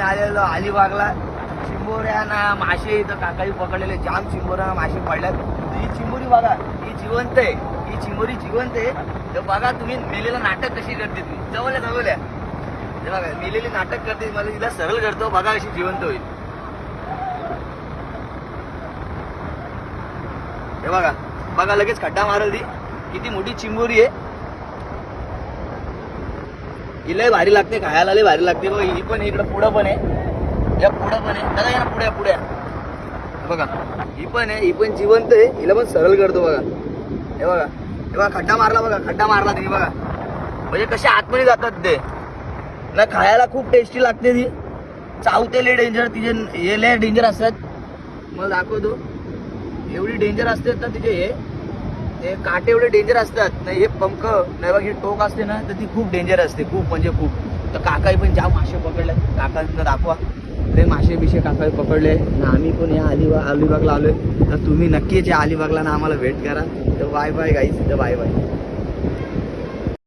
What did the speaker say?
आम्ही आलेलो अलिबागला. चिंबोऱ्या ना मासे इथं काकाही पकडलेले, जाम चिंबोऱ्या मासे पडल्यात. ही चिंबोरी बघा, ही जिवंत आहे, ही चिंबोरी जिवंत आहे. तर बघा तुम्ही मेलेलं नाटक कशी करते, तुम्ही जवळल्या हे बघा मेलेली नाटक करते, मला तिला सरळ करतो, बघा कशी जिवंत होईल. हे बघा बघा लगेच खड्डा मारल ती. किती मोठी चिंबोरी आहे, ही लय भारी लागते खायला, लय भारी लागते. बघा ही पण इकडं पुढं पण आहे, या पुढं पण आहे, दादा या पुढे बघा ही पण आहे, ही पण जिवंत आहे. हिला पण सरळ करतो बघा. हे बघा खड्डा मारला, बघा खड्डा मारला तुम्ही बघा. म्हणजे कसे आतमध्ये जातात ते ना, खायला खूप टेस्टी लागते ती. चावते लय डेंजर, तिचे हे लय डेंजर असतात. मला दाखवतो, एवढी डेंजर असतात ना तिचे हे काटे एवढे डेंजर असतात नाही. हे पंख नाही बघ, हे टोक असते ना तर ती खूप डेंजर असते, खूप म्हणजे खूप. तर काकाही पण जाम मासे पकडले, काकांना दाखवा ते मासे बिशे काकाही पकडले ना. आम्ही पण या अलिबागला आलोय, तर तुम्ही नक्कीच या अलिबागला ना आम्हाला भेट करा. तर बाय बाय गाईज, तर बाय बाय.